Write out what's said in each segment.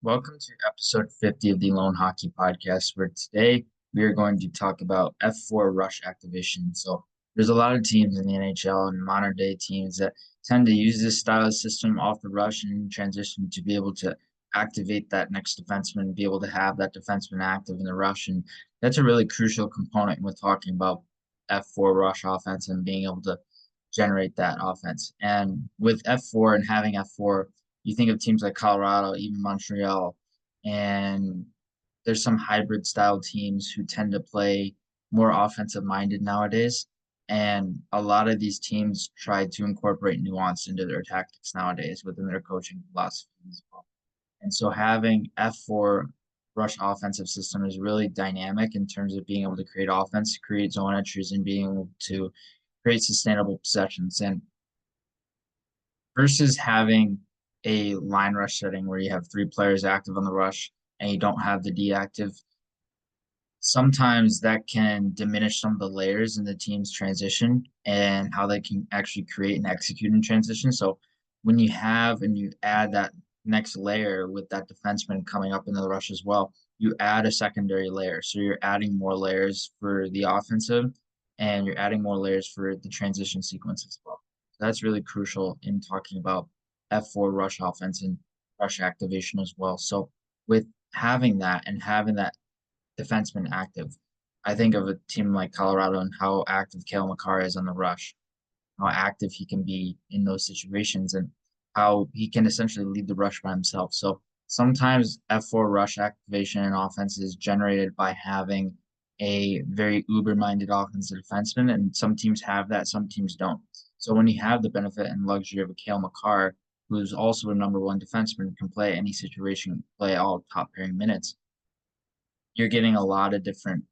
Welcome to episode 50 of the Loane Hockey Podcast, where today we are going to talk about F4 rush activation. So, there's a lot of teams in the NHL and modern day teams that tend to use this style of system off the rush and in transition to be able to activate that next defenseman and be able to have that defenseman active in the rush. And that's a really crucial component when we're talking about F4 rush offense and being able to generate that offense. And with F4 and having F4, you think of teams like Colorado, even Montreal, and there's some hybrid style teams who tend to play more offensive minded nowadays. And a lot of these teams try to incorporate nuance into their tactics nowadays within their coaching philosophy as well. And so having F4 rush offensive system is really dynamic in terms of being able to create offense, create zone entries, and being able to create sustainable possessions. And versus having a line rush setting where you have three players active on the rush and you don't have the D active, sometimes that can diminish some of the layers in the team's transition and how they can actually create and execute in transition. So when you have and you add that next layer with that defenseman coming up into the rush as well, you add a secondary layer. So you're adding more layers for the offensive and you're adding more layers for the transition sequence as well. So that's really crucial in talking about F4 rush offense and rush activation as well. So with having that and having that defenseman active. I think of a team like Colorado and how active Cale Makar is on the rush, how active he can be in those situations, and how he can essentially lead the rush by himself. So sometimes F4 rush activation and offense is generated by having a very uber-minded offensive defenseman, and some teams have that, some teams don't. So when you have the benefit and luxury of a Cale Makar, who's also a number one defenseman, can play any situation, play all top pairing minutes, you're getting a lot of different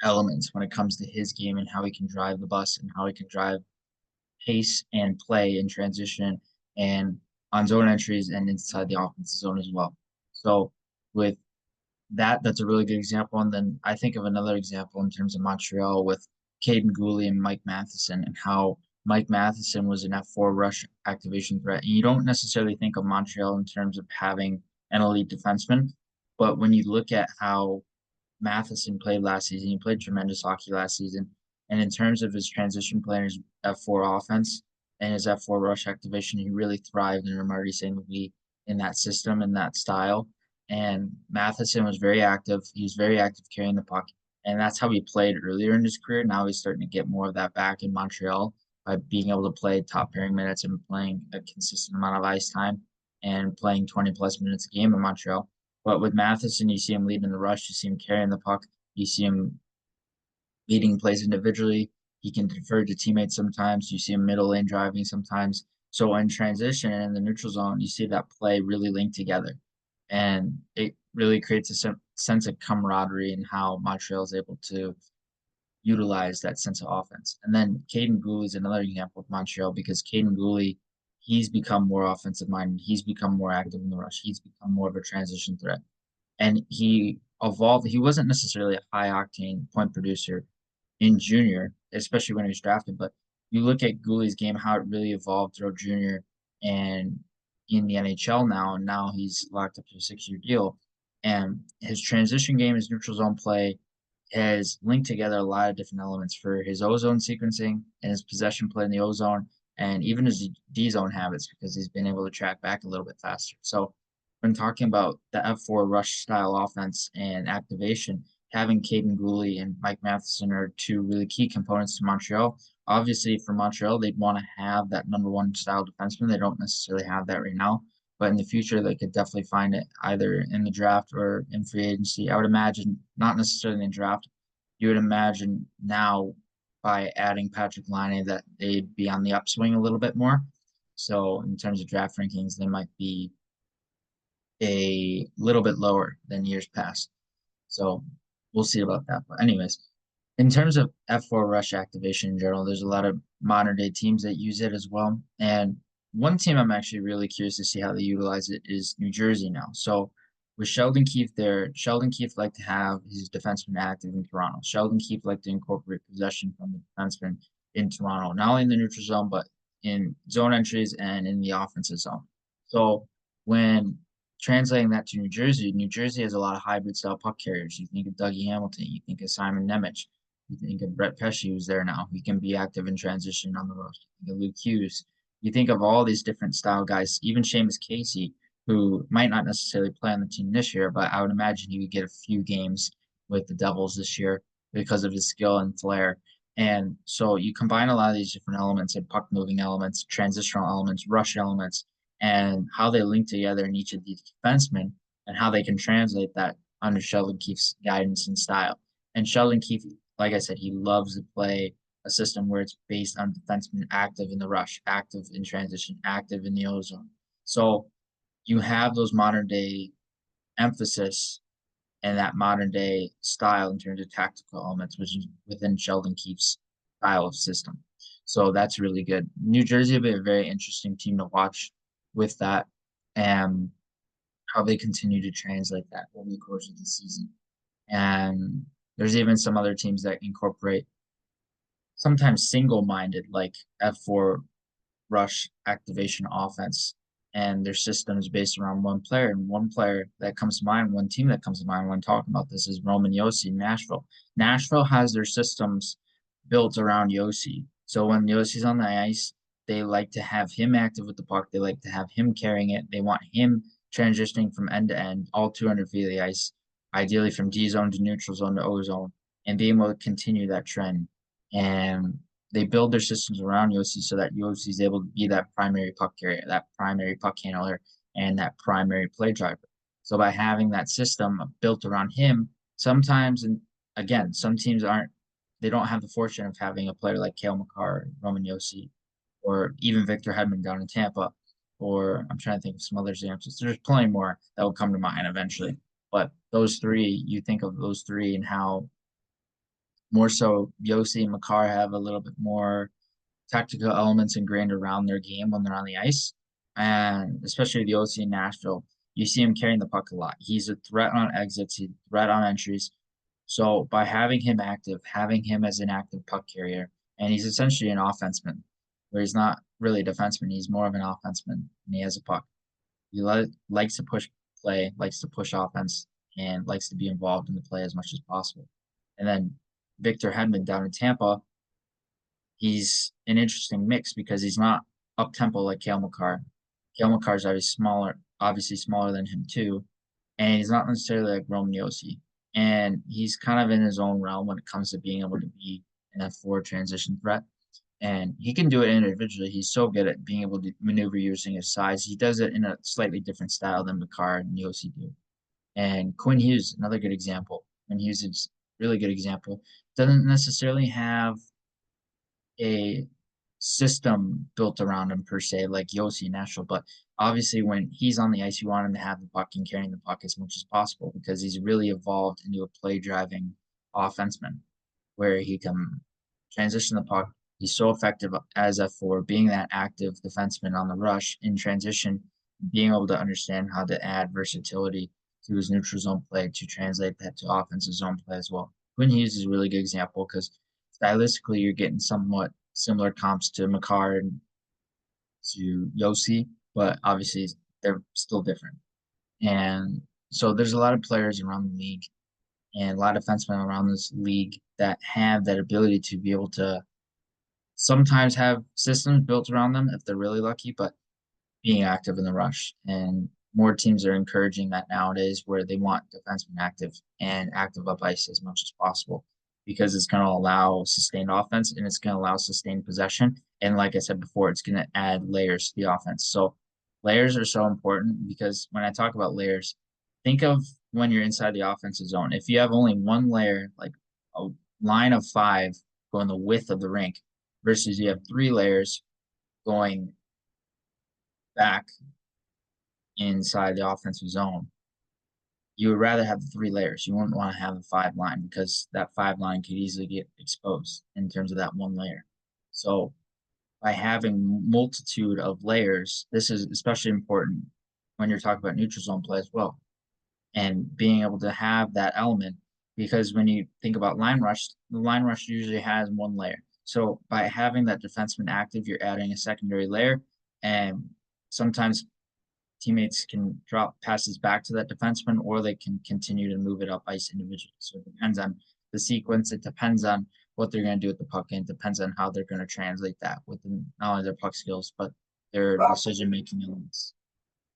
elements when it comes to his game and how he can drive the bus and how he can drive pace and play in transition and on zone entries and inside the offensive zone as well. So with that, that's a really good example. And then I think of another example in terms of Montreal with Caden Gooley and Mike Matheson and how Mike Matheson was an F4 rush activation threat. And you don't necessarily think of Montreal in terms of having an elite defenseman, but when you look at how Matheson played last season. He played tremendous hockey last season. And in terms of his transition play and his F4 offense and his F4 rush activation, he really thrived in Marty St. Louis in that system and that style. And Matheson was very active. He was very active carrying the puck. And that's how he played earlier in his career. Now he's starting to get more of that back in Montreal by being able to play top pairing minutes and playing a consistent amount of ice time and playing 20 plus minutes a game in Montreal. But with Matheson, you see him leading the rush, you see him carrying the puck, you see him leading plays individually. He can defer to teammates sometimes. You see him middle lane driving sometimes. So in transition and in the neutral zone, you see that play really linked together. And it really creates a sense of camaraderie in how Montreal is able to utilize that sense of offense. And then Caden Gooley is another example of Montreal because Caden Gooley, he's become more offensive minded. He's become more active in the rush. He's become more of a transition threat. And he evolved. He wasn't necessarily a high octane point producer in junior, especially when he was drafted. But you look at Gooley's game, how it really evolved throughout junior and in the NHL now, and now he's locked up to a 6 year deal. And his transition game, his neutral zone play, has linked together a lot of different elements for his ozone sequencing and his possession play in the ozone and even his D zone habits because he's been able to track back a little bit faster. So when talking about the F4 rush style offense and activation, having Caden Gooley and Mike Matheson are two really key components to Montreal. Obviously, for Montreal, they'd want to have that number one style defenseman. They don't necessarily have that right now, but in the future, they could definitely find it either in the draft or in free agency. I would imagine not necessarily in the draft. You would imagine now by adding Patrick Laine that they'd be on the upswing a little bit more. So in terms of draft rankings, they might be a little bit lower than years past. So we'll see about that. But anyways, in terms of F4 rush activation in general, there's a lot of modern day teams that use it as well. And one team I'm actually really curious to see how they utilize it is New Jersey now. So with Sheldon Keefe there, Sheldon Keefe liked to have his defenseman active in Toronto. Sheldon Keefe liked to incorporate possession from the defenseman in Toronto, not only in the neutral zone, but in zone entries and in the offensive zone. So when translating that to New Jersey has a lot of hybrid style puck carriers. You think of Dougie Hamilton, you think of Simon Nemec, you think of Brett Pesce, who's there now. He can be active in transition on the rush. You think of Luke Hughes. You think of all these different style guys, even Seamus Casey, who might not necessarily play on the team this year, but I would imagine he would get a few games with the Devils this year because of his skill and flair. And so you combine a lot of these different elements and puck moving elements, transitional elements, rush elements, and how they link together in each of these defensemen and how they can translate that under Sheldon Keefe's guidance and style. And Sheldon Keefe, like I said, he loves to play a system where it's based on defensemen active in the rush, active in transition, active in the ozone. So you have those modern day emphasis and that modern day style in terms of tactical elements, which is within Sheldon Keefe's style of system. So that's really good. New Jersey will be a very interesting team to watch with that and how they continue to translate that over the course of the season. And there's even some other teams that incorporate sometimes single-minded, like F4 rush activation offense, and their system is based around one player. And one player that comes to mind, one team that comes to mind when talking about this is Roman Josi in Nashville. Nashville has their systems built around Josi. So when Yosi's on the ice, they like to have him active with the puck. They like to have him carrying it. They want him transitioning from end to end, all 200 feet of the ice, ideally from D zone to neutral zone to O zone, and being able to continue that trend. And they build their systems around Yossi so that Yossi is able to be that primary puck carrier, that primary puck handler, and that primary play driver. So by having that system built around him, sometimes, and again, some teams aren't, they don't have the fortune of having a player like Cale Makar, Roman Yossi, or even Victor Hedman down in Tampa, or I'm trying to think of some other examples. There's plenty more that will come to mind eventually. But those three, you think of those three and how more so Yossi and Makar have a little bit more tactical elements ingrained around their game when they're on the ice. And especially the OC in Nashville, you see him carrying the puck a lot. He's a threat on exits, he's a threat on entries. So by having him active, having him as an active puck carrier, and he's essentially an offenseman, where he's not really a defenseman, he's more of an offenseman, and he has a puck. He likes to push play, likes to push offense, and likes to be involved in the play as much as possible. And then Victor Hedman down in Tampa, he's an interesting mix because he's not up tempo like Cale Makar. Cale Makar is obviously smaller than him too, and he's not necessarily like Roman Josi. And he's kind of in his own realm when it comes to being able to be an F4 transition threat. And he can do it individually. He's so good at being able to maneuver using his size. He does it in a slightly different style than Makar and Josi do. And Quinn Hughes, another good example. Quinn Hughes is a really good example. Doesn't necessarily have a system built around him per se, like Yossi Nashville. But obviously, when he's on the ice, you want him to have the puck and carrying the puck as much as possible because he's really evolved into a play driving offenseman where he can transition the puck. He's so effective as F4, being that active defenseman on the rush in transition, being able to understand how to add versatility to his neutral zone play to translate that to offensive zone play as well. Quinn Hughes is a really good example because stylistically you're getting somewhat similar comps to Makar and to Yossi, but obviously they're still different. And so there's a lot of players around the league and a lot of defensemen around this league that have that ability to be able to sometimes have systems built around them if they're really lucky, but being active in the rush. And more teams are encouraging that nowadays where they want defensemen active and active up ice as much as possible because it's going to allow sustained offense and it's going to allow sustained possession. And like I said before, it's going to add layers to the offense. So layers are so important because when I talk about layers, think of when you're inside the offensive zone. If you have only one layer, like a line of five going the width of the rink, versus you have three layers going back inside the offensive zone, you would rather have the three layers. You wouldn't want to have the five line because that five line could easily get exposed in terms of that one layer. So by having multitude of layers, this is especially important when you're talking about neutral zone play as well. And being able to have that element, because when you think about line rush, the line rush usually has one layer. So by having that defenseman active, you're adding a secondary layer. And sometimes teammates can drop passes back to that defenseman, or they can continue to move it up ice individually. So it depends on the sequence. It depends on what they're going to do with the puck, and it depends on how they're going to translate that within not only their puck skills but their decision making elements.